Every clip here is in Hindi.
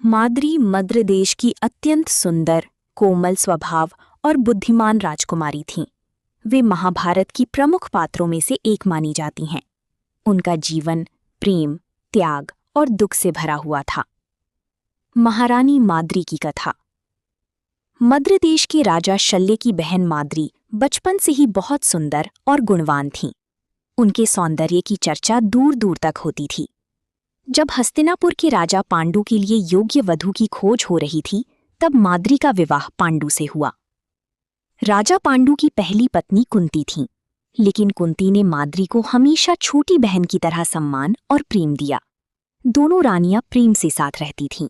माद्री मद्र देश की अत्यंत सुंदर, कोमल स्वभाव और बुद्धिमान राजकुमारी थीं। वे महाभारत की प्रमुख पात्रों में से एक मानी जाती हैं। उनका जीवन प्रेम, त्याग और दुख से भरा हुआ था। महारानी माद्री की कथा। मद्र देश के राजा शल्य की बहन माद्री बचपन से ही बहुत सुंदर और गुणवान थीं। उनके सौंदर्य की चर्चा दूर दूर तक होती थी। जब हस्तिनापुर के राजा पांडु के लिए योग्य वधू की खोज हो रही थी, तब माद्री का विवाह पांडु से हुआ। राजा पांडु की पहली पत्नी कुंती थी, लेकिन कुंती ने माद्री को हमेशा छोटी बहन की तरह सम्मान और प्रेम दिया। दोनों रानियां प्रेम से साथ रहती थीं।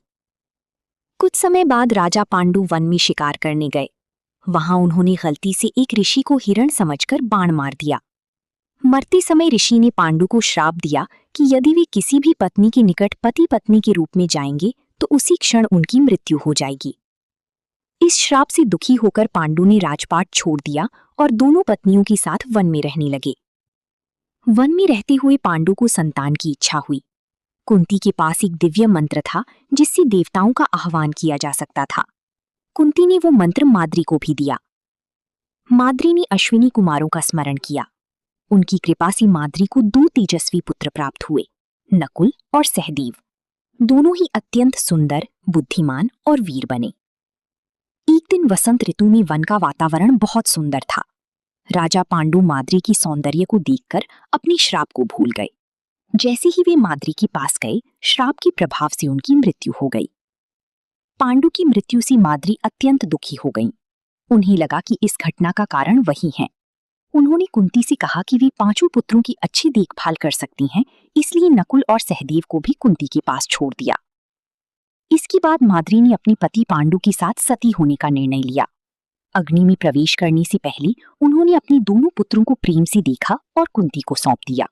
कुछ समय बाद राजा पांडु वन में शिकार करने गए। वहां उन्होंने गलती से एक ऋषि को हिरण समझकर बाण मार दिया। मरते समय ऋषि ने पांडु को श्राप दिया कि यदि वे किसी भी पत्नी के निकट पति पत्नी के रूप में जाएंगे तो उसी क्षण उनकी मृत्यु हो जाएगी। इस श्राप से दुखी होकर पांडु ने राजपाट छोड़ दिया और दोनों पत्नियों के साथ वन में रहने लगे। वन में रहते हुए पांडु को संतान की इच्छा हुई। कुंती के पास एक दिव्य मंत्र था जिससे देवताओं का आह्वान किया जा सकता था। कुंती ने वो मंत्र माद्री को भी दिया। माद्री ने अश्विनी कुमारों का स्मरण किया। उनकी कृपा से माद्री को 2 तेजस्वी पुत्र प्राप्त हुए, नकुल और सहदेव। दोनों ही अत्यंत सुंदर, बुद्धिमान और वीर बने। एक दिन वसंत ऋतु में वन का वातावरण बहुत सुंदर था। राजा पांडु माद्री की सौंदर्य को देखकर अपने श्राप को भूल गए। जैसे ही वे माद्री के पास गए, श्राप के प्रभाव से उनकी मृत्यु हो गई। पांडु की मृत्यु से माद्री अत्यंत दुखी हो गईं। उन्हें लगा कि इस घटना का कारण वही है। उन्होंने कुंती से कहा कि वे 5 पुत्रों की अच्छी देखभाल कर सकती हैं, इसलिए नकुल और सहदेव को भी कुंती के पास छोड़ दिया। इसके बाद माद्री ने अपने पति पांडु के साथ सती होने का निर्णय लिया। अग्नि में प्रवेश करने से पहले उन्होंने अपने दोनों पुत्रों को प्रेम से देखा और कुंती को सौंप दिया।